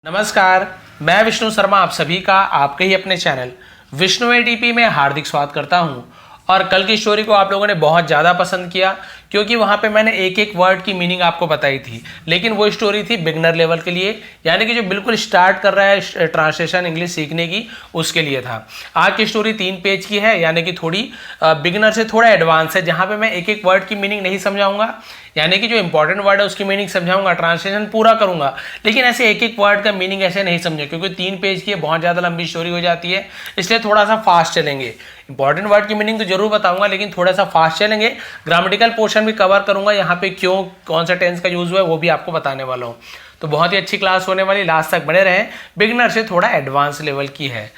नमस्कार, मैं विष्णु शर्मा आप सभी का आपके ही अपने चैनल विष्णु एटीपी में हार्दिक स्वागत करता हूं। और कल की स्टोरी को आप लोगों ने बहुत ज़्यादा पसंद किया क्योंकि वहां पे मैंने एक एक वर्ड की मीनिंग आपको बताई थी, लेकिन वो स्टोरी थी बिगनर लेवल के लिए, यानी कि जो बिल्कुल स्टार्ट कर रहा है ट्रांसलेशन इंग्लिश सीखने की, उसके लिए था। आज की स्टोरी 3 पेज की है, यानी कि थोड़ी बिगनर से थोड़ा एडवांस है, जहाँ पे मैं एक एक वर्ड की मीनिंग नहीं समझाऊंगा, यानी कि जो इंपॉर्टेंट वर्ड है उसकी मीनिंग समझाऊंगा, ट्रांसलेशन पूरा करूंगा, लेकिन ऐसे एक एक वर्ड का मीनिंग ऐसे नहीं समझा क्योंकि 3 पेज की बहुत ज़्यादा लंबी स्टोरी हो जाती है, इसलिए थोड़ा सा फास्ट चलेंगे। इंपॉर्टेंट वर्ड की मीनिंग तो जरूर बताऊंगा, लेकिन थोड़ा सा फास्ट चलेंगे। ग्रामेटिकल पोर्शन भी कवर करूंगा, यहाँ पे क्यों कौन सा टेंस का यूज हुआ है वो भी आपको बताने वाला हूँ। तो बहुत ही अच्छी क्लास होने वाली, लास्ट तक बने रहें। बिगनर से थोड़ा एडवांस लेवल की है।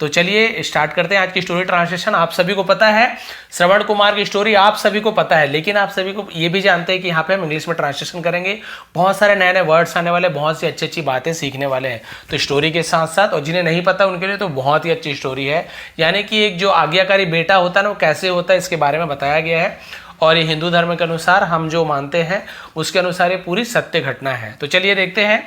तो चलिए स्टार्ट करते हैं आज की स्टोरी ट्रांसलेशन। आप सभी को पता है श्रवण कुमार की स्टोरी आप सभी को पता है, लेकिन आप सभी को ये भी जानते हैं कि यहाँ पे हम इंग्लिश में ट्रांसलेशन करेंगे। बहुत सारे नए नए वर्ड्स आने वाले, बहुत सी अच्छी अच्छी बातें सीखने वाले हैं। तो स्टोरी के साथ साथ, और जिन्हें नहीं पता उनके लिए तो बहुत ही अच्छी स्टोरी है, यानी कि एक जो आज्ञाकारी बेटा होता है ना, वो कैसे होता है इसके बारे में बताया गया है। और ये हिंदू धर्म के अनुसार हम जो मानते हैं उसके अनुसार ये पूरी सत्य घटना है। तो चलिए देखते हैं।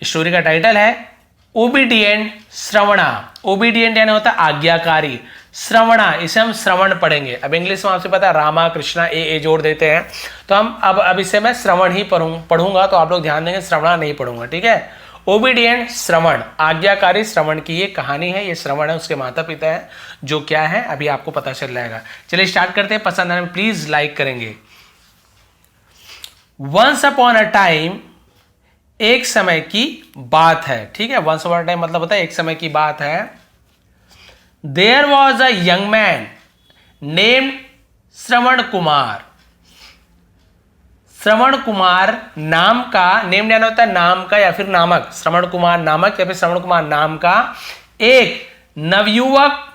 स्टोरी का टाइटल है ओबीडिएंट श्रवणा। ओबीडिएंट यानी होता है आज्ञाकारी, श्रवणा इसे हम श्रवण पढ़ेंगे। अब इंग्लिश में आपसे पता है रामा कृष्णा ए जोड़ देते हैं, तो हम अब इसे मैं श्रवण ही पढ़ूंगा, तो आप लोग ध्यान देंगे, श्रवणा नहीं पढ़ूंगा, ठीक है। ओबीडिएंट श्रवण, आज्ञाकारी श्रवण की ये कहानी है। ये श्रवण है, उसके माता पिता है, जो क्या है अभी आपको पता चल जाएगा। चलिए स्टार्ट करते हैं। पसंद आने में प्लीज लाइक करेंगे। वंस अपॉन अ टाइम, एक समय की बात है, ठीक है। वंस अपॉन अ टाइम मतलब होता है एक समय की बात है। There was a young man named Shravan Kumar. Shravan Kumar नाम का, नेम यानी होता है नाम का या फिर नामक, श्रवण कुमार नामक या फिर श्रवण कुमार नाम का एक नवयुवक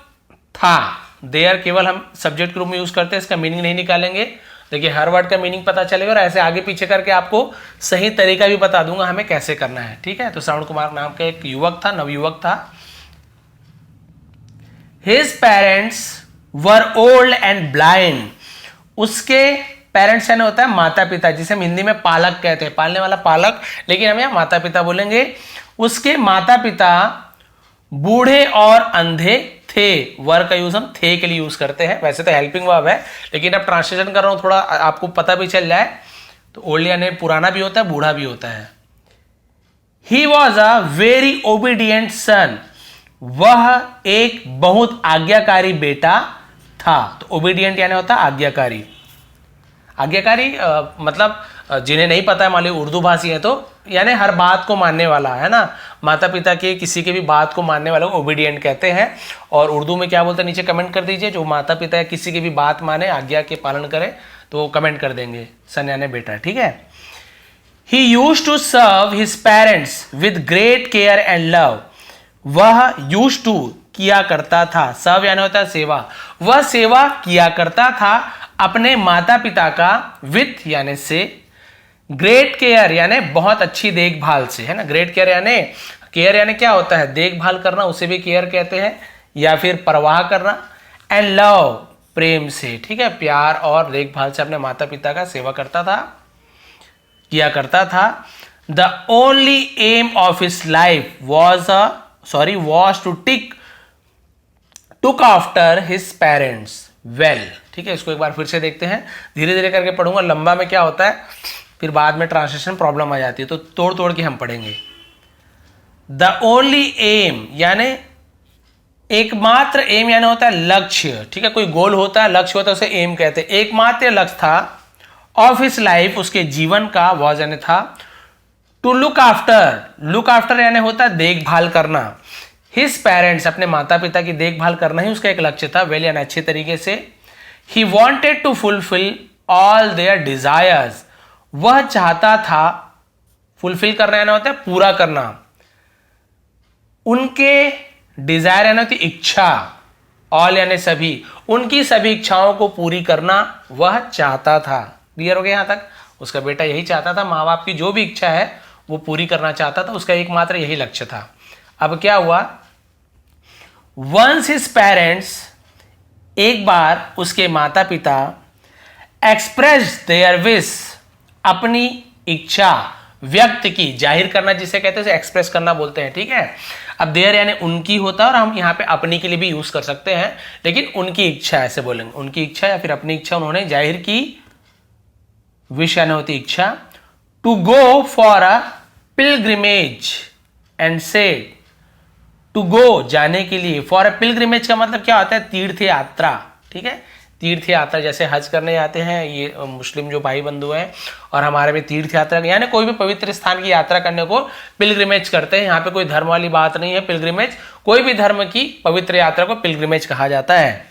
था। देयर केवल हम सब्जेक्ट के रूप में यूज करते हैं, इसका मीनिंग नहीं निकालेंगे। देखिए हर वर्ड का मीनिंग पता चलेगा और ऐसे आगे पीछे करके आपको सही तरीका भी बता दूंगा हमें कैसे करना है, ठीक है। तो श्रवण कुमार नाम का एक युवक था, नवयुवक था। His parents were old and blind. उसके पेरेंट्स यानी होता है माता पिता, जिसे हम हिंदी में पालक कहते हैं, पालने वाला पालक, लेकिन हम यहाँ माता पिता बोलेंगे। उसके माता पिता बूढ़े और अंधे थे। वर्ब का यूज हम थे के लिए यूज करते हैं, वैसे तो हेल्पिंग वर्ब है, लेकिन अब ट्रांसलेशन कर रहा हूं थोड़ा आपको पता भी चल जाए। तो ओल्ड यानी पुराना भी होता है, बूढ़ा भी होता है। He was a very obedient son, वह एक बहुत आज्ञाकारी बेटा था। तो ओबीडियंट यानी होता है आज्ञाकारी। आज्ञाकारी मतलब जिन्हें नहीं पता है, मान लो उर्दू भाषी है, तो यानी हर बात को मानने वाला है ना, माता पिता के किसी के भी बात को मानने वाला को ओबीडियंट कहते हैं। और उर्दू में क्या बोलते हैं नीचे कमेंट कर दीजिए। जो माता पिता किसी की भी बात माने, आज्ञा के पालन करे, तो कमेंट कर देंगे सन यानी बेटा, ठीक है। He used to serve his parents with great care and love. वह यूज्ड टू किया करता था, सर्व यानी होता है सेवा, वह सेवा किया करता था अपने माता पिता का, विथ यानी से, ग्रेट केयर यानी बहुत अच्छी देखभाल से, है ना। ग्रेट केयर यानी क्या होता है, देखभाल करना, उसे भी केयर कहते हैं, या फिर परवाह करना। एंड लव प्रेम से, ठीक है, प्यार और देखभाल से अपने माता पिता का सेवा करता था, किया करता था। The only aim of his life was to took after his parents well, ठीक है। इसको एक बार फिर से देखते हैं, धीरे धीरे करके पढ़ूंगा, लंबा में क्या होता है फिर बाद में ट्रांसलेशन प्रॉब्लम आ जाती है, तो तोड़ तोड़ के हम पढ़ेंगे। द ओनली एम यानी एकमात्र, एम यानी होता है लक्ष्य, ठीक है। कोई गोल होता है, लक्ष्य होता है, उसे एम कहते हैं। एकमात्र लक्ष्य था ऑफ हिज लाइफ, उसके जीवन का, वॉज यानी था, टू लुक आफ्टर यानी होता है देखभाल करना। हिज पेरेंट्स अपने माता पिता की देखभाल करना ही उसका एक लक्ष्य था, वेल यानी अच्छे तरीके से। He wanted to fulfil all their desires, वह चाहता था, फुलफिल करना यानी होता है पूरा करना, उनके डिजायर यानी होती इच्छा, ऑल यानी सभी, उनकी सभी इच्छाओं को पूरी करना वह चाहता था। क्लियर हो गया यहां तक। उसका बेटा यही चाहता था, माँ बाप की जो भी इच्छा है वो पूरी करना चाहता था, उसका एकमात्र यही लक्ष्य था। अब क्या हुआ, वंस हिज पेरेंट्स, एक बार उसके माता पिता, एक्सप्रेस देयर विश, अपनी इच्छा, व्यक्त की, जाहिर करना जिसे कहते हैं, एक्सप्रेस करना बोलते हैं, ठीक है। अब देयर यानी उनकी होता है, और हम यहाँ पे अपनी के लिए भी यूज कर सकते हैं, लेकिन उनकी इच्छा ऐसे बोलेंगे, उनकी इच्छा या फिर अपनी इच्छा उन्होंने जाहिर की, विश यानी होती इच्छा। To go for a pilgrimage and said, to go जाने के लिए, फॉर अ पिलग्रिमेज का मतलब क्या होता है, तीर्थ यात्रा, ठीक है। तीर्थ यात्रा जैसे हज करने जाते हैं ये मुस्लिम जो भाई बंधु हैं, और हमारे में तीर्थ यात्रा यानी कोई भी पवित्र स्थान की यात्रा करने को पिलग्रिमेज करते हैं। यहाँ पे कोई धर्म वाली बात नहीं है, पिलग्रिमेज कोई भी धर्म की पवित्र यात्रा को पिलग्रिमेज कहा जाता है।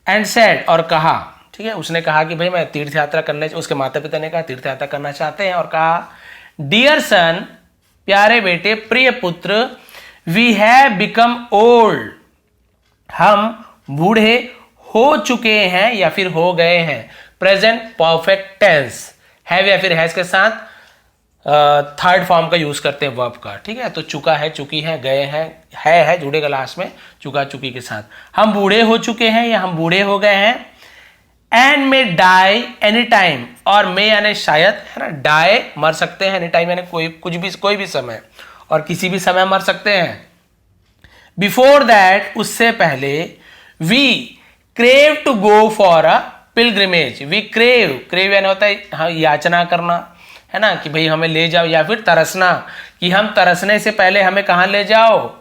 एंड सेड और कहा, ठीक है, उसने कहा कि भाई मैं तीर्थ यात्रा करने, उसके माता पिता ने कहा तीर्थ यात्रा करना चाहते हैं, और कहा डियर सन, प्यारे बेटे, प्रिय पुत्र, वी हैव बिकम ओल्ड, हम बूढ़े हो चुके हैं या फिर हो गए हैं। प्रेजेंट परफेक्ट टेंस, हैव या फिर हैज के साथ थर्ड फॉर्म का यूज करते हैं वर्ब का, ठीक है। तो चुका है, चुकी है, गए हैं, है जुड़ेगा लास्ट में चुका चुकी के साथ। हम बूढ़े हो चुके हैं या हम बूढ़े हो गए हैं। And may die any time, और मे यानी शायद, है ना, डाई मर सकते हैं, एनी टाइम यानी कोई भी समय, और किसी भी समय मर सकते हैं। बिफोर दैट उससे पहले, we crave to go for a pilgrimage, we crave यानी होता है हाँ याचना करना, है ना, कि भाई हमें ले जाओ, या फिर तरसना कि हम तरसने से पहले हमें कहाँ ले जाओ,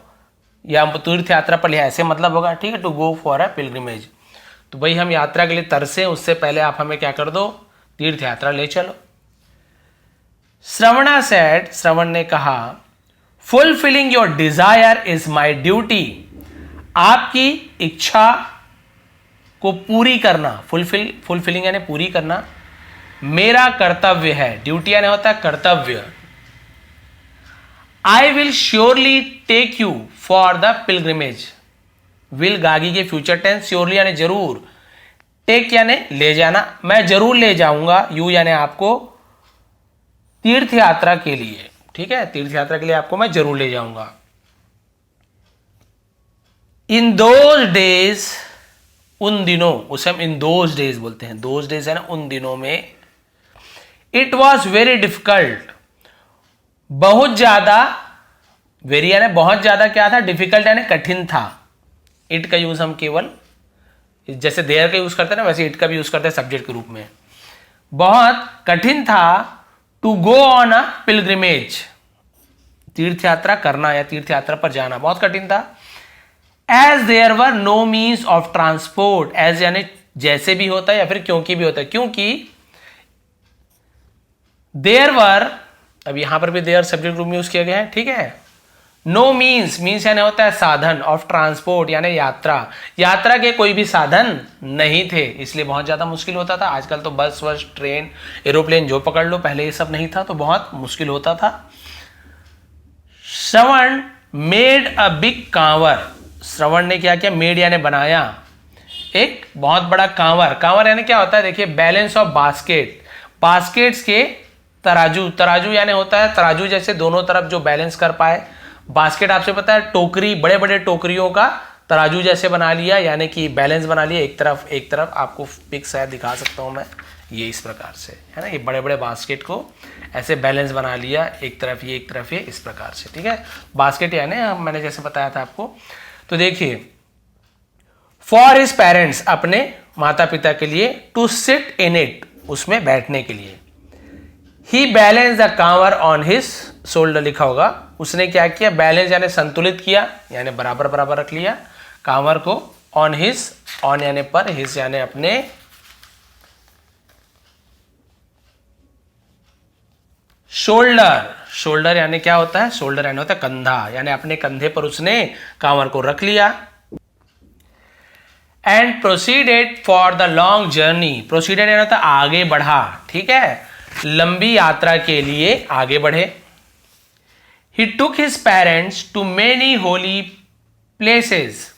या हम तीर्थ यात्रा पर ले, ऐसे मतलब होगा, ठीक है। To go for a pilgrimage, तो भाई हम यात्रा के लिए तरसे, उससे पहले आप हमें क्या कर दो, तीर्थ यात्रा ले चलो। श्रवणा सेड, श्रवण ने कहा, fulfilling your desire is my duty, आपकी इच्छा को पूरी करना, फुलफिलिंग यानी पूरी करना, मेरा कर्तव्य है। ड्यूटी यानी होता है कर्तव्य। I will surely take you for the pilgrimage, will गागी के फ्यूचर टेंस, श्योरली यानी जरूर, टेक यानी ले जाना, मैं जरूर ले जाऊंगा, यू यानी आपको, तीर्थ यात्रा के लिए, ठीक है, तीर्थ यात्रा के लिए आपको मैं जरूर ले जाऊंगा। इन दोज डेज, उन दिनों, उसे हम इन दोज डेज बोलते हैं, दोज डेज है ना, उन दिनों में। इट वॉज वेरी डिफिकल्ट, बहुत ज्यादा, वेरी यानी बहुत ज्यादा क्या था, डिफिकल्ट यानी कठिन था। इट का यूज हम केवल जैसे देयर का यूज करते हैं ना, वैसे इट का भी यूज करते हैं सब्जेक्ट के रूप में। बहुत कठिन था to go on a pilgrimage, तीर्थ यात्रा करना या तीर्थ यात्रा पर जाना बहुत कठिन था। As there were no means of transport, as यानी जैसे भी होता है या फिर क्योंकि भी होता है, क्योंकि देयर वर, अब यहां पर भी देयर सब्जेक्ट रूप में यूज किया गया है, ठीक है। नो मीन्स, मीन्स यानी होता है साधन, ऑफ ट्रांसपोर्ट यानी यात्रा, यात्रा के कोई भी साधन नहीं थे, इसलिए बहुत ज्यादा मुश्किल होता था। आजकल तो बस वस ट्रेन एरोप्लेन जो पकड़ लो, पहले ये सब नहीं था तो बहुत मुश्किल होता था। श्रवण मेड अ बिग कांवर, श्रवण ने क्या किया, मेड यानी बनाया, एक बहुत बड़ा कांवर। कांवर यानी क्या होता है, देखिए, बैलेंस ऑफ बास्केट, बास्केट्स के तराजू, तराजू यानी होता है तराजू जैसे दोनों तरफ जो बैलेंस कर पाए। बास्केट आपसे पता है टोकरी, बड़े बड़े टोकरियों का तराजू जैसे बना लिया, यानी कि बैलेंस बना लिया, एक तरफ आपको पिक शायद दिखा सकता हूं मैं, ये इस प्रकार से है ना, ये बड़े बड़े बास्केट को ऐसे बैलेंस बना लिया, एक तरफ ये एक तरफ ये, इस प्रकार से, ठीक है। बास्केट यानी मैंने जैसे बताया था आपको। तो देखिए, फॉर हिज पेरेंट्स, अपने माता पिता के लिए, टू सिट इन इट, उसमें बैठने के लिए। He balance the kanwar on his shoulder, लिखा होगा, उसने क्या किया, बैलेंस यानी संतुलित किया, यानी बराबर बराबर रख लिया कांवर को, ऑन हिज, ऑन यानी पर, हिज यानी अपने, शोल्डर, शोल्डर यानी क्या होता है, शोल्डर यानी होता है कंधा, यानी अपने कंधे पर उसने कांवर को रख लिया। And proceeded for the long journey, proceeded यानी होता है आगे बढ़ा, ठीक है, लंबी यात्रा के लिए आगे बढ़े। He took his parents to many holy places,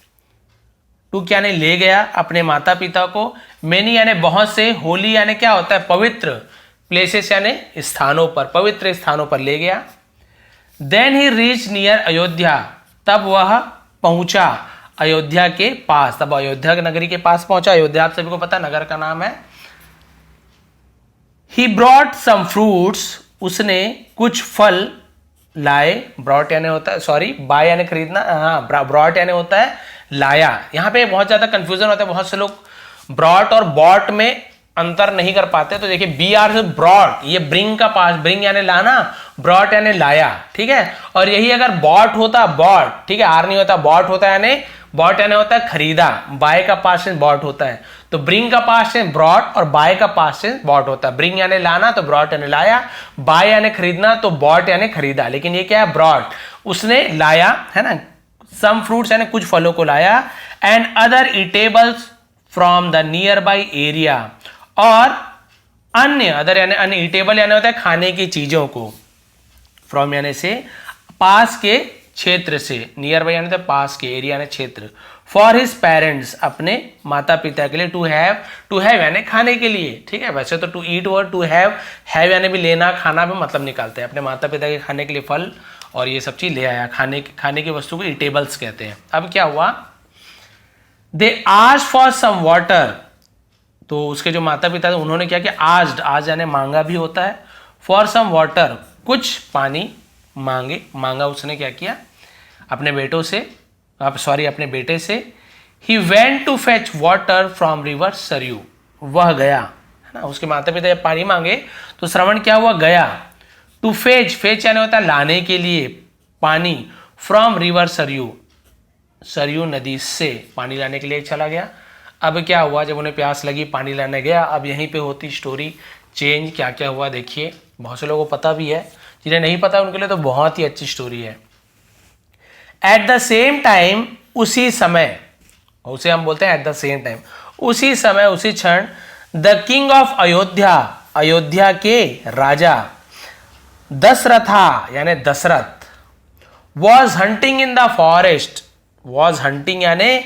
took यानी ले गया अपने माता पिता को, मेनी यानी बहुत से, होली यानी क्या होता है, पवित्र, प्लेसेस यानी स्थानों पर, पवित्र स्थानों पर ले गया। Then he reach near Ayodhya, तब वह पहुंचा अयोध्या के पास, तब अयोध्या नगरी के पास पहुंचा। अयोध्या आप सभी को पता नगर का नाम है। ही ब्रॉट सम फ्रूट्स, उसने कुछ फल लाए, ब्रॉट यानी होता है, सॉरी बाय यानी खरीदना, हाँ ब्रॉट यानी होता है लाया। यहाँ पे बहुत ज्यादा कंफ्यूजन होता है, बहुत से लोग ब्रॉट और बॉट में अंतर नहीं कर पाते। तो देखिए बी आर से ब्रॉट, ये ब्रिंग का पास, ब्रिंग यानी लाना, ब्रॉट यानी लाया, ठीक है। और यही अगर बॉट होता, बॉट, ठीक है, आर नहीं होता, बॉट होता है यानी, बॉट यानी होता है खरीदा, बाय का पास्ट टेंस बॉट होता है। तो ब्रिंग का पास्ट टेंस ब्रॉट और बाय का पास्ट टेंस बॉट होता है। ब्रिंग यानी लाना तो ब्रॉट यानी लाया, बाय यानी खरीदना तो बॉट यानी खरीदा। लेकिन ये क्या है, ब्रॉट, उसने लाया, है ना, सम फ्रूट्स यानी कुछ फलों को लाया, and other eatables from the near by area, और अन्य, अदर यानी अन्य, ईटेबल यानी होता है खाने की चीजों को, फ्रॉम यानी से, पास के क्षेत्र से, नियर बाई यानी तो पास के, एरिया यानी क्षेत्र, फॉर हिज पेरेंट्स, अपने माता पिता के लिए, टू हैव यानी खाने के लिए, ठीक है। वैसे तो टू ईट और टू हैव यानी भी लेना, खाना भी मतलब निकालते हैं। अपने माता पिता के खाने के लिए फल और ये सब चीज ले आया, खाने की वस्तु को ईटेबल्स कहते हैं। अब क्या हुआ, they asked for some water, तो उसके जो माता पिता थे उन्होंने क्या किया, आज यानी मांगा भी होता है, फॉर सम वाटर, कुछ पानी मांगा उसने क्या किया अपने बेटों से, अपने बेटे से। He went to fetch water from river Sarayu, वह गया, है ना, उसके माता पिता जब पानी मांगे तो श्रवण क्या हुआ, गया। टू फेच यानी होता है लाने के लिए पानी, फ्रॉम रिवर सरयू, सरयू नदी से पानी लाने के लिए चला गया। अब क्या हुआ, जब उन्हें प्यास लगी, पानी लाने गया। अब यहीं पे होती स्टोरी चेंज, क्या क्या हुआ देखिए। बहुत से लोगों को पता भी है, जिन्हें नहीं पता उनके लिए तो बहुत ही अच्छी स्टोरी है। एट द सेम टाइम, उसी समय, उसे हम बोलते हैं एट द सेम टाइम, उसी समय, उसी क्षण, the king of Ayodhya, Ayodhya के राजा दशरथा यानी Dasharath, was hunting in the forest, was hunting यानी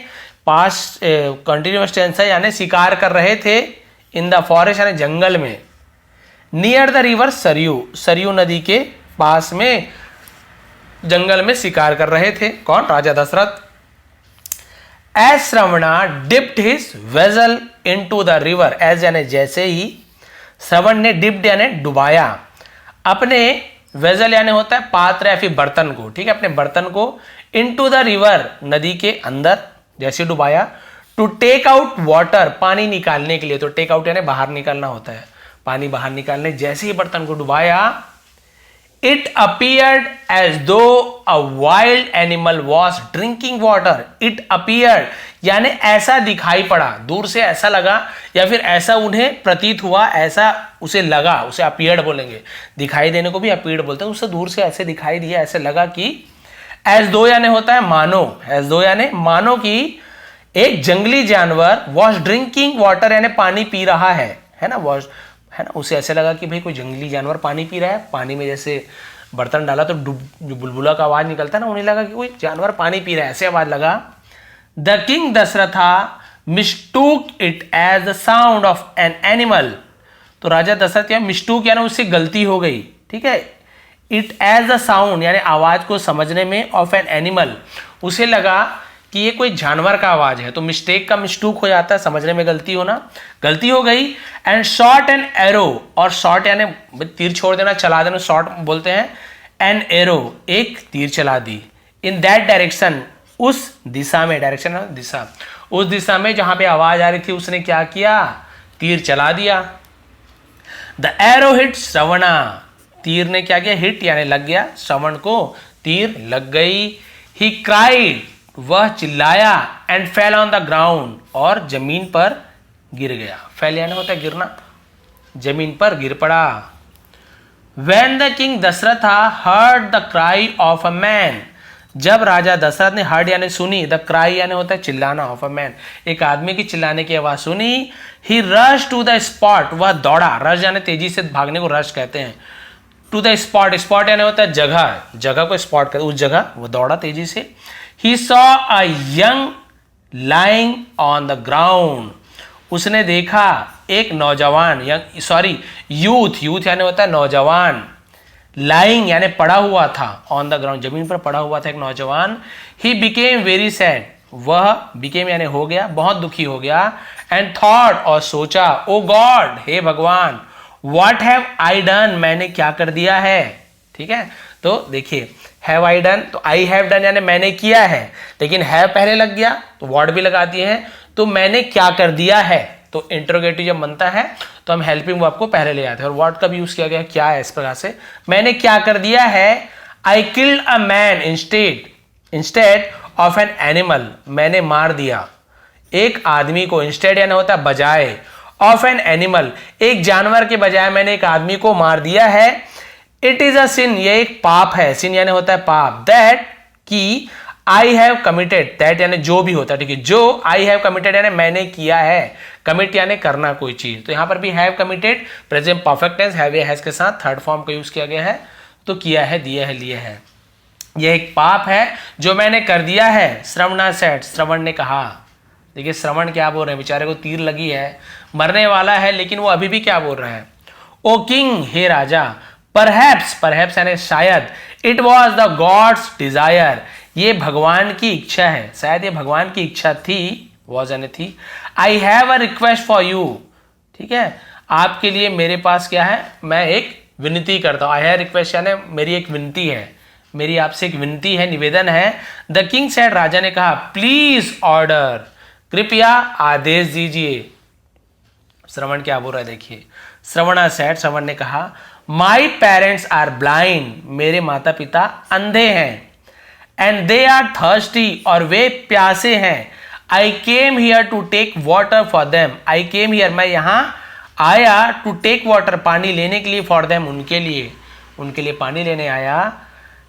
पास्ट कंटिन्यूअस टेंस है, यानी शिकार कर रहे थे, इन द फॉरेस्ट यानी जंगल में, near the river Saryu, Saryu नदी के पास में जंगल में शिकार कर रहे थे। कौन, राजा Dasharath. As Shravana dipped his vessel into the river, as यानी जैसे ही, श्रवण ने डिप्ड यानी डुबाया, अपने वेसल यानी होता है पात्र या फिर बर्तन को, ठीक है, अपने बर्तन को, इनटू द रिवर नदी के अंदर जैसे डुबाया, टू टेक आउट वाटर, पानी निकालने के लिए। तो टेक आउट यानी बाहर निकालना होता है, पानी बाहर निकालने, जैसे ही बर्तन को डुबाया, it appeared as though a wild animal was drinking water. It appeared यानी ऐसा दिखाई पड़ा, दूर से ऐसा लगा, या फिर ऐसा उन्हें प्रतीत हुआ, ऐसा उसे लगा, उसे अपीयर्ड बोलेंगे, दिखाई देने को भी अपीयर्ड बोलते हैं। उसे दूर से ऐसे दिखाई दिया, ऐसे लगा कि, एज दो यानी होता है मानो, एज दो यानी मानो कि एक जंगली जानवर वॉज ड्रिंकिंग वाटर यानी पानी पी रहा है ना, वॉज, है ना, उसे ऐसे लगा कि भाई कोई जंगली जानवर पानी पी रहा है। पानी में जैसे बर्तन डाला तो जो बुलबुला का आवाज निकलता है ना, उन्हें लगा कि कोई जानवर पानी पी रहा है, ऐसे आवाज लगा। The king Dashratha mistook it as the sound of an animal, तो राजा दशरथ क्या, मिस्टूक यानी उससे गलती हो गई, ठीक है, इट एज द साउंड यानी आवाज को समझने में, ऑफ एन एनिमल, उसे लगा कि ये कोई जानवर का आवाज है। तो मिस्टेक का मिस्टूक हो जाता है, समझने में गलती होना, गलती हो गई। एंड शॉट एन एरो, और शॉट यानी तीर छोड़ देना, चला देना, शॉट बोलते हैं। एन एरो एक तीर चला दी, इन दैट डायरेक्शन उस दिशा में, डायरेक्शन दिशा, उस दिशा में जहां पे आवाज आ रही थी, उसने क्या किया, तीर चला दिया। द एरो हिट श्रवणा, तीर ने क्या किया, हिट यानी लग गया, श्रवण को तीर लग गई। ही क्राइड, वह चिल्लाया, and fell on the ground, और जमीन पर गिर गया। फेल यानी होता है गिरना, जमीन पर गिर पड़ा। When the king Dasharatha heard the cry of a man, जब राजा दशरथ ने heard यानी सुनी, द क्राई यानी होता है चिल्लाना, ऑफ अ मैन, एक आदमी की चिल्लाने की आवाज सुनी। ही रश टू द स्पॉट, वह दौड़ा, रश यानी तेजी से भागने को रश कहते हैं। टू द स्पॉट, स्पॉट यानी होता है जगह, जगह को स्पॉट कहते हैं, उस जगह वो दौड़ा तेजी से। He saw a young lying on the ground, उसने देखा एक नौजवान, यूथ, यूथ यानी होता है नौजवान, लाइंग यानी पड़ा हुआ था, ऑन द ग्राउंड जमीन पर पड़ा हुआ था एक नौजवान। ही बिकेम वेरी सैड, वह बिकेम यानी हो गया, बहुत दुखी हो गया। एंड थॉट, और सोचा, ओ गॉड, हे भगवान, व्हाट हैव आई डन, मैंने क्या कर दिया है। ठीक है, तो देखिए हैव आई डन, तो आई हैव डन यानी मैंने किया है, लेकिन हैव पहले लग गया तो व्हाट भी लगा दिए हैं, तो मैंने क्या कर दिया है। तो इंट्रोगेटिव जब बनता है तो हम हेल्पिंग वर्ब को पहले ले आते हैं, और व्हाट का भी यूज किया गया क्या है इस प्रकार से, मैंने क्या कर दिया है। I killed a man instead of an animal, मैंने मार दिया एक आदमी को, इंस्टेड यानी होता है बजाय, ऑफ एन एनिमल एक जानवर के बजाय मैंने एक आदमी को मार दिया है। इट इज अ सिन, ये एक पाप है, सिन यानी होता है पाप, दैट की आई हैव कमिटेड, दैट यानी जो भी होता है, ठीक है, जो आई हैव कमिटेड यानी मैंने किया है, कमिट यानी करना कोई चीज, तो यहां पर भी have committed present perfect tense have या हैज के साथ थर्ड फॉर्म का यूज किया गया है, तो किया है, दिया है, लिए है। यह एक पाप है जो मैंने कर दिया है। श्रवणा सेड, श्रवण ने कहा। देखिए श्रवण क्या बोल रहे हैं, बेचारे को तीर लगी है, मरने वाला है, लेकिन वो अभी भी क्या बोल रहा है, ओ किंग, हे राजा, परहैप्स यानी शायद, it was the god's desire, ये भगवान की इच्छा है, शायद ये भगवान की इच्छा थी, वॉज यानी थी। I have a request for you, ठीक है, आपके लिए मेरे पास क्या है, मैं एक विनती करता हूं। आई हैव रिक्वेस्ट यानी मेरी एक विनती है, मेरी आपसे एक विनती है, निवेदन है। द किंग सेड, राजा ने कहा, प्लीज ऑर्डर, कृपया आदेश दीजिए। श्रवण क्या बोल रहा है, देखिए, श्रवणा सेड, श्रवण ने कहा, माई पेरेंट्स आर ब्लाइंड, मेरे माता पिता अंधे हैं, एंड दे आर थर्स्टी, और वे प्यासे हैं। I came here to take water for them, I came here, मैं यहां आया, टू टेक वाटर, पानी लेने के लिए, फॉर देम, उनके लिए पानी लेने आया।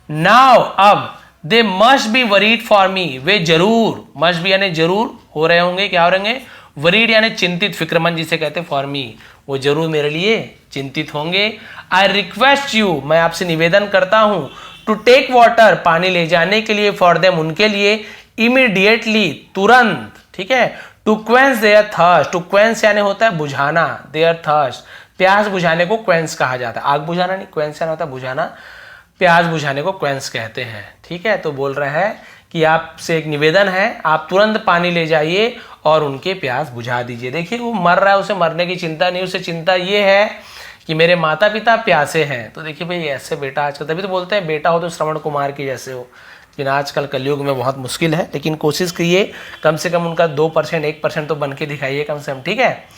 नाउ, अब, they must be worried for me, वे जरूर, मस्ट बी यानी जरूर हो रहे होंगे, क्या हो रहेंगे, वरीड यानी चिंतित, फिक्रमंद जिसे कहते हैं, फॉर मी, वो जरूर मेरे लिए चिंतित होंगे। आई रिक्वेस्ट यू, मैं आपसे निवेदन करता हूं, टू टेक वाटर, पानी ले जाने के लिए, फॉर देम, उनके लिए, इमीडिएटली, तुरंत, ठीक है, टू क्वेंस देयर थर्स्ट, टू क्वेंस यानी होता है बुझाना, देयर थर्स्ट, प्यास बुझाने को क्वेंस कहा जाता है, आग बुझाना नहीं, क्वेंस यानी होता है बुझाना, प्यास बुझाने को क्वेंस कहते हैं। ठीक है, तो बोल रहा है कि आपसे एक निवेदन है, आप तुरंत पानी ले जाइए और उनके प्यास बुझा दीजिए। देखिए वो मर रहा है, उसे मरने की चिंता नहीं, उसे चिंता ये है कि मेरे माता पिता प्यासे हैं। तो देखिए भाई ऐसे बेटा आजकल, तभी तो बोलते हैं बेटा हो तो श्रवण कुमार के जैसे हो, लेकिन आजकल कलयुग में बहुत मुश्किल है, लेकिन कोशिश कीजिए कम से कम उनका 2% 1% तो बन के दिखाइए कम से कम, ठीक है।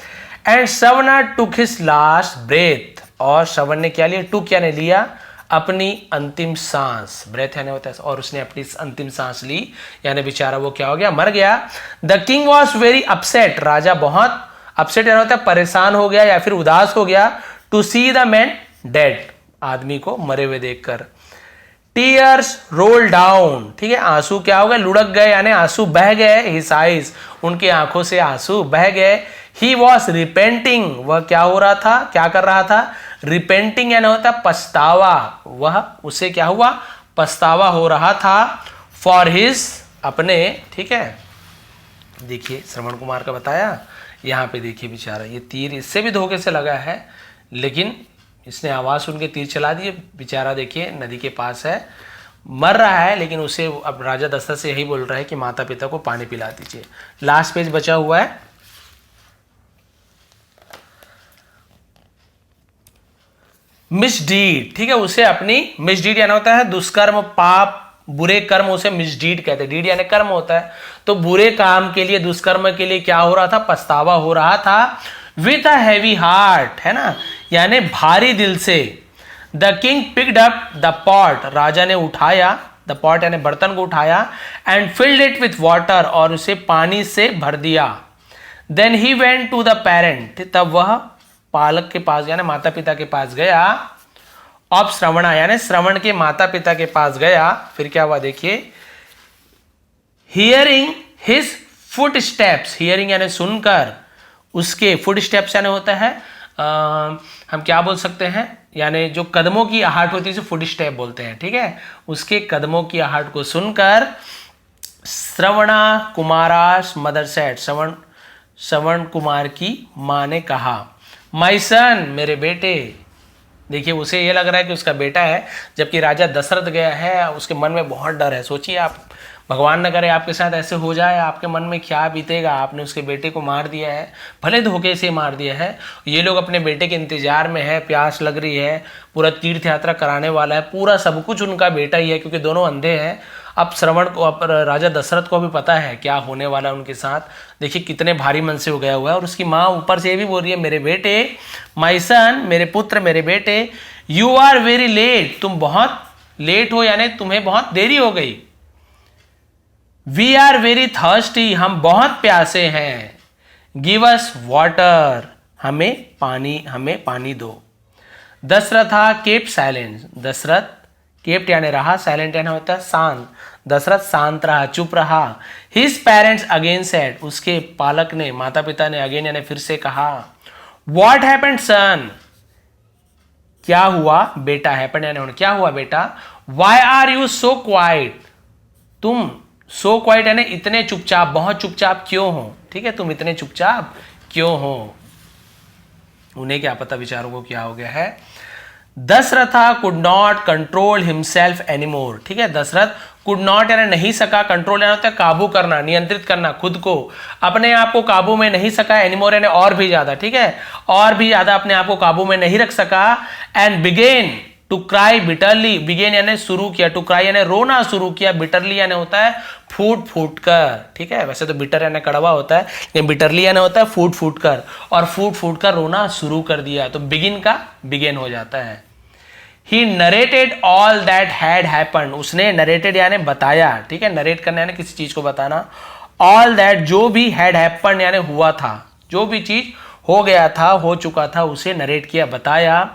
And Shravan took his last breath, और श्रवण ने क्या लिया, टुक यानी लिया, अपनी अंतिम सांस, ब्रेथ यानी होता है, और उसने अपनी अंतिम सांस ली, यानी बेचारा वो क्या हो गया, मर गया। The king was very upset, राजा बहुत अपसेट यानी होता है परेशान हो गया या फिर उदास हो गया, to see the man dead, आदमी को मरे हुए देखकर। टीयर्स रोल डाउन, ठीक है, आंसू क्या हो गए, लुढ़क गए, यानी आंसू बह गए, हिज आइज, उनके आंखों से आंसू बह गए। ही वॉज रिपेंटिंग, वह क्या हो रहा था, क्या कर रहा था, रिपेंटिंग यानी होता है पछतावा, वह उसे क्या हुआ, पछतावा हो रहा था, फॉर हिज, अपने, ठीक है। देखिए श्रवण कुमार का बताया, यहाँ पे देखिए बेचारा ये तीर इससे भी धोखे से लगा है, लेकिन इसने आवाज सुन के तीर चला दिए, बेचारा देखिए नदी के पास है, मर रहा है, लेकिन उसे अब राजा दशरथ से यही बोल रहा है कि माता पिता को पानी पिला दीजिए। लास्ट पेज बचा हुआ है, मिसडीड, ठीक है, उसे अपनी मिसडीड यानी होता है दुष्कर्म, पाप, बुरे कर्म, उसे मिसडीड कहते हैं, डीड यानी कर्म होता है, तो बुरे काम के लिए, दुष्कर्म के लिए क्या हो रहा था, पछतावा हो रहा था। विथ अ हैवी हार्ट, है ना, यानी भारी दिल से। The king picked up the pot, राजा ने उठाया, द पॉट यानी बर्तन को उठाया, and filled it with water, और उसे पानी से भर दिया। Then he went to the parent, तब वह पालक के पास यानी माता पिता के पास गया। अब श्रवणा यानी श्रवण के माता पिता के पास गया, फिर क्या हुआ देखिए, hearing his foot steps, hearing यानी सुनकर, उसके फुट स्टेप्स यानी होता है हम क्या बोल सकते हैं, यानी जो कदमों की आहट होती है उसे फुट स्टेप बोलते हैं, ठीक है, उसके कदमों की आहट को सुनकर श्रवणा कुमारास मदर सेड, श्रवण कुमार की मां ने कहा, माय सन, मेरे बेटे, देखिए उसे ये लग रहा है कि उसका बेटा है, जबकि राजा दशरथ गया है, उसके मन में बहुत डर है। सोचिए आप, भगवान न करे आपके साथ ऐसे हो जाए, आपके मन में क्या बीतेगा। आपने उसके बेटे को मार दिया है, भले धोखे से मार दिया है। ये लोग अपने बेटे के इंतजार में है, प्यास लग रही है, पूरा तीर्थ यात्रा कराने वाला है, पूरा सब कुछ उनका बेटा ही है, क्योंकि दोनों अंधे हैं। अब श्रवण को, अब राजा दशरथ को भी पता है क्या होने वाला है उनके साथ। देखिए कितने भारी मन से हो गया हुआ है। और उसकी माँ ऊपर से ये भी बोल रही है, मेरे बेटे, माय सन, मेरे पुत्र, मेरे बेटे, यू आर वेरी लेट, तुम बहुत लेट हो, यानी तुम्हें बहुत देरी हो गई। वी आर वेरी थर्स्टी, हम बहुत प्यासे हैं। गिव अस वाटर, हमें पानी दो। Dasharatha kept silence, Dasharath kept यानी रहा, साइलेंट यानी होता है शांत। दशरथ शांत रहा, चुप रहा। हिज पेरेंट्स अगेन सेड, उसके पालक ने, माता पिता ने अगेन यानी फिर से कहा। व्हाट हैपेंड सन, क्या हुआ बेटा, हैपेंड यानी क्या हुआ बेटा। Why are you so quiet, तुम सो क्वाइट यानी इतने चुपचाप, बहुत चुपचाप क्यों हो। ठीक है, तुम इतने चुपचाप क्यों हो। उन्हें क्या पता बेचारों को क्या हो गया है। Dasharatha could not control himself anymore. ठीक है, दशरथ कुड नॉट यानी नहीं सका, कंट्रोल यानी होता है काबू करना, नियंत्रित करना, खुद को, अपने आप को काबू में नहीं सका, एनीमोर यानी और भी ज्यादा। ठीक है, और भी ज्यादा अपने आप को काबू में नहीं रख सका। And began to cry bitterly, began यानी शुरू किया, टू क्राई यानी रोना शुरू किया, बिटरली यानी होता है फूट फूट कर। ठीक है, वैसे तो बिटर यानी कड़वा होता है, लेकिन बिटरली यानी होता है फूट फूट कर, और फूट फूट कर रोना शुरू कर दिया, तो बिगिन का बिगेन हो जाता है। ही narrated all that had happened, उसने नरेटेड यानी बताया। ठीक है, नरेट करना यानी किसी चीज को बताना। ऑल दैट जो भी हैड हैपेंड यानी हुआ था, जो भी चीज हो गया था, हो चुका था, उसे नरेट किया, बताया।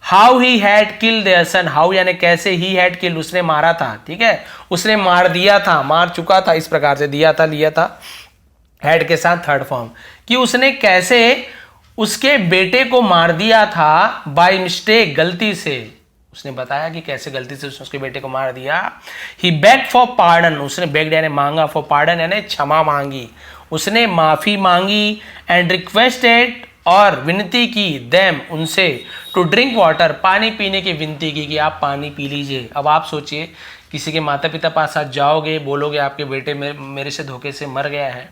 How he had killed their son, how यानी कैसे, ही हैड किल्ड उसने मारा था। ठीक है, उसने मार दिया था, मार चुका था, इस प्रकार से दिया था, लिया था, हैड के साथ थर्ड फॉर्म, कि उसने कैसे उसके बेटे को मार दिया था बाय मिस्टेक, गलती से। उसने बताया कि कैसे गलती से उसने उसके बेटे को मार दिया। ही बेग फॉर पार्डन, उसने बेग यानी मांगा, फॉर पार्डन यानी क्षमा मांगी, उसने माफी मांगी। एंड रिक्वेस्टेड और विनती की, देम उनसे, टू ड्रिंक वाटर पानी पीने की विनती की कि आप पानी पी लीजिए। अब आप सोचिए, किसी के माता पिता पास आज जाओगे, बोलोगे आपके बेटे मेरे से धोखे से मर गया है,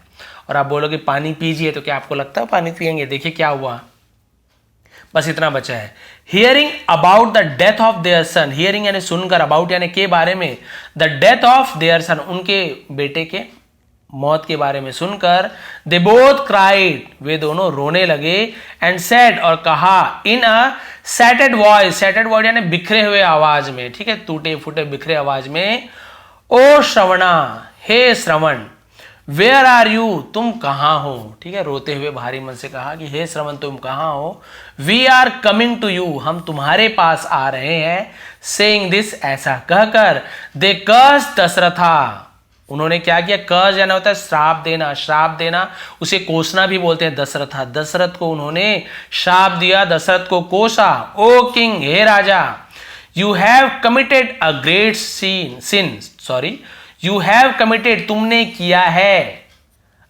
और आप बोलोगे पानी पीजिए, तो क्या आपको लगता है पानी पियेंगे। देखिए क्या हुआ, बस इतना बचा है। Hearing about the death of their son, hearing यानी सुनकर, अबाउट यानी के बारे में, the death of their son उनके बेटे के मौत के बारे में सुनकर, दे बोथ क्राइड वे दोनों रोने लगे। एंड सेड और कहा, इन अ सैटेड वॉइस, सैटेड वॉइस यानी बिखरे हुए आवाज में। ठीक है, टूटे फूटे बिखरे आवाज में, ओ श्रवणा, हे श्रवण, वेयर आर यू, तुम कहां हो। ठीक है, रोते हुए भारी मन से कहा कि हे श्रवण तुम कहां हो। We are coming to you, हम तुम्हारे पास आ रहे हैं। सेइंग दिस, ऐसा कहकर, दे कर्स दशरथा, उन्होंने क्या किया, कर्ज यानी होता है श्राप देना, श्राप देना, उसे कोसना भी बोलते हैं दशरथा, दशरथ को उन्होंने श्राप दिया, दशरथ को कोसा। ओ किंग, हे राजा, you have committed a great sin, sorry, you have committed, तुमने किया है,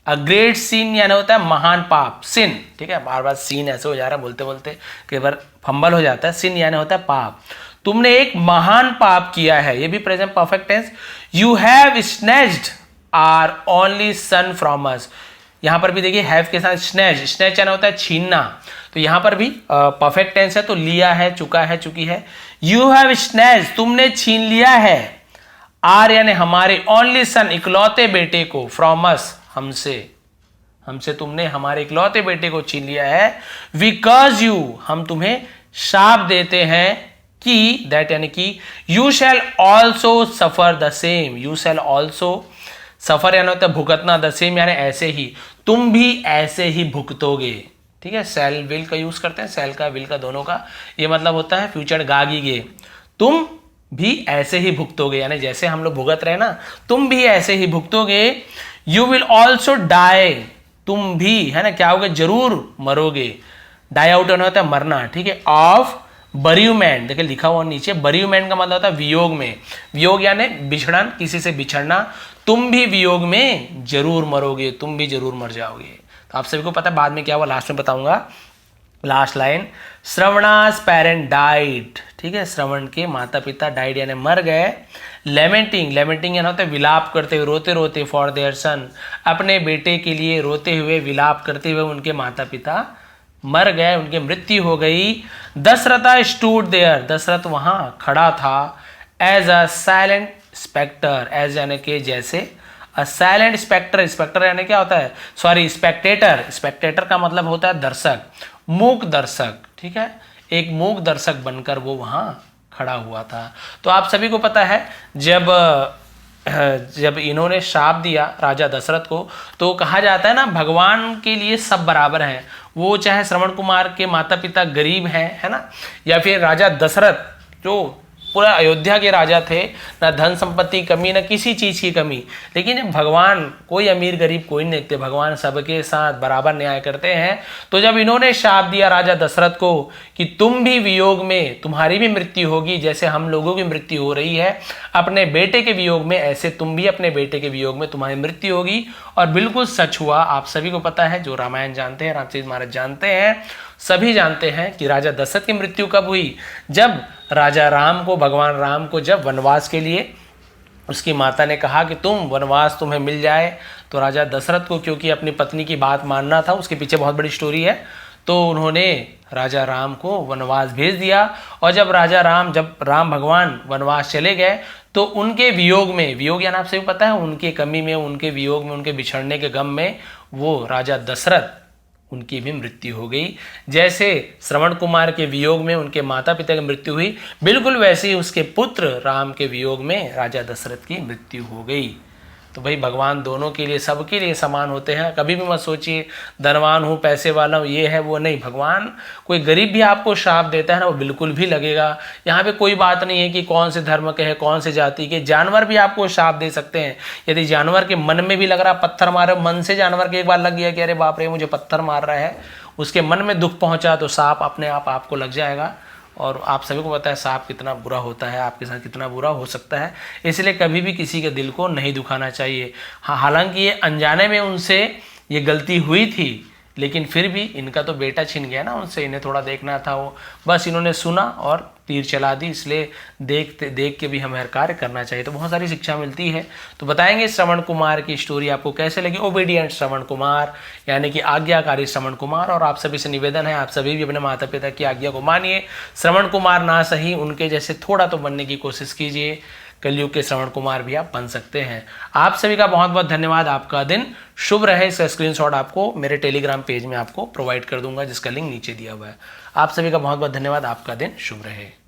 अ ग्रेट सीन यानी होता है महान पाप, सिन। ठीक है, बार बार सीन ऐसे हो जा रहा है बोलते बोलते, कई बार फंबल हो जाता है। सिन यानी होता है पाप, तुमने एक महान पाप किया है, ये भी present perfect tense. You have snatched our only son from us, यहां पर भी देखिए हैव के साथ स्नैच, स्नैच यानी होता है छीनना, तो यहां पर भी परफेक्ट टेंस है, तो लिया है, चुका है, चुकी है। यू हैव स्नैच्ड, तुमने छीन लिया है, आर यानी हमारे, ओनली सन इकलौते बेटे को, फ्रॉम अस हमसे तुमने हमारे इकलौते बेटे को छीन लिया है। वी कर्ज यू, हम तुम्हें शाप देते हैं कि, दैट यानी कि, you shall also suffer the same, you shall also, suffer यानी होता है भुगतना, द सेम यानी ऐसे ही, तुम भी ऐसे ही भुगतोगे। ठीक है, सेल विल का यूज करते हैं, सेल का विल का दोनों का ये मतलब होता है फ्यूचर गागीगे, तुम भी ऐसे ही भुगतोगे, यानी जैसे हम लोग भुगत रहे ना, तुम भी ऐसे ही भुगतोगे। यू विल ऑल्सो डाई, तुम भी, है ना, क्या होगा, जरूर मरोगे। डाई आउट होता है मरना। ठीक है, ऑफ बरियूमेंट, देखिए लिखा हुआ नीचे, बरियूमेंट का मतलब होता है वियोग में, वियोग यानी बिछड़न, किसी से बिछड़ना, तुम भी वियोग में जरूर मरोगे, तुम भी जरूर मर जाओगे। तो आप सभी को पता है बाद में क्या हुआ, लास्ट में बताऊंगा। लास्ट लाइन, श्रवणास पेरेंट डाइड, ठीक है, श्रवण के माता पिता डाइड यानी मर गए। लेमेंटिंग, लेमेंटिंग यानी होता है विलाप करते हुए, रोते रोते, फॉर देयर सन, अपने बेटे के लिए रोते हुए, विलाप करते हुए उनके माता पिता मर गए, उनकी मृत्यु हो गई। दशरथ स्टूड देयर, दशरथ वहां खड़ा था। As a silent spectre, as यानी कि जैसे, अ साइलेंट स्पेक्टर, स्पेक्टर यानी क्या होता है, सॉरी स्पेक्टेटर, स्पेक्टेटर का मतलब होता है दर्शक, मूक दर्शक, ठीक है, एक मूक दर्शक बनकर वो वहां खड़ा हुआ था। तो आप सभी को पता है जब इन्होंने श्राप दिया राजा दशरथ को, तो कहा जाता है ना भगवान के लिए सब बराबर हैं, वो चाहे श्रवण कुमार के माता पिता गरीब हैं, है ना, या फिर राजा दशरथ जो पूरा अयोध्या के राजा थे, ना धन संपत्ति कमी, ना किसी चीज की कमी, लेकिन भगवान कोई अमीर गरीब कोई नहीं देखते, भगवान सबके साथ बराबर न्याय करते हैं। तो जब इन्होंने शाप दिया राजा दशरथ को कि तुम भी वियोग में, तुम्हारी भी मृत्यु होगी, जैसे हम लोगों की मृत्यु हो रही है अपने बेटे के वियोग में, ऐसे तुम भी अपने बेटे के वियोग में तुम्हारी मृत्यु होगी। और बिल्कुल सच हुआ। आप सभी को पता है, जो रामायण जानते हैं, रामचरित मानस जानते हैं, सभी जानते हैं कि राजा दशरथ की मृत्यु कब हुई, जब राजा राम को, भगवान राम को जब वनवास के लिए उसकी माता ने कहा कि तुम वनवास तुम्हें मिल जाए, तो राजा दशरथ को क्योंकि अपनी पत्नी की बात मानना था, उसके पीछे बहुत बड़ी स्टोरी है, तो उन्होंने राजा राम को वनवास भेज दिया। और जब राम भगवान वनवास चले गए, तो उनके वियोग में, वियोग यानी आप सभी पता है, उनके कमी में, उनके वियोग में, उनके बिछड़ने के गम में, वो राजा दशरथ, उनकी भी मृत्यु हो गई। जैसे श्रवण कुमार के वियोग में उनके माता पिता की मृत्यु हुई, बिल्कुल वैसे ही उसके पुत्र राम के वियोग में राजा दशरथ की मृत्यु हो गई। तो भाई भगवान दोनों के लिए, सबके लिए समान होते हैं। कभी भी मत सोचिए धनवान हूँ, पैसे वाला हूँ, ये है वो नहीं। भगवान कोई गरीब भी आपको श्राप देता है ना, वो बिल्कुल भी लगेगा। यहाँ पे कोई बात नहीं है कि कौन से धर्म के है, कौन से जाति के। जानवर भी आपको श्राप दे सकते हैं। यदि जानवर के मन में भी लग रहा पत्थर मारे, मन से जानवर के एक बार लग गया कि अरे बाप रे मुझे पत्थर मार रहा है, उसके मन में दुख पहुंचा, तो सांप अपने आप आपको लग जाएगा। और आप सभी को पता है सांप कितना बुरा होता है, आपके साथ कितना बुरा हो सकता है। इसलिए कभी भी किसी के दिल को नहीं दुखाना चाहिए। हाँ, हालांकि ये अनजाने में उनसे ये गलती हुई थी, लेकिन फिर भी इनका तो बेटा छिन गया ना उनसे, इन्हें थोड़ा देखना था, वो बस इन्होंने सुना और तीर चला दी। इसलिए देख के भी हमें हर कार्य करना चाहिए। तो बहुत सारी शिक्षा मिलती है। तो बताएंगे श्रवण कुमार की स्टोरी आपको कैसे लगी। ओबीडियंट श्रवण कुमार यानी कि आज्ञाकारी श्रवण कुमार। और आप सभी से निवेदन है, आप सभी भी अपने माता पिता की आज्ञा को मानिए। श्रवण कुमार ना सही, उनके जैसे थोड़ा तो बनने की कोशिश कीजिए। कलयुग के श्रवण कुमार भी आप बन सकते हैं। आप सभी का बहुत बहुत धन्यवाद। आपका दिन शुभ रहे। इसका स्क्रीनशॉट आपको मेरे टेलीग्राम पेज में आपको प्रोवाइड कर दूंगा, जिसका लिंक नीचे दिया हुआ है। आप सभी का बहुत बहुत धन्यवाद। आपका दिन शुभ रहे।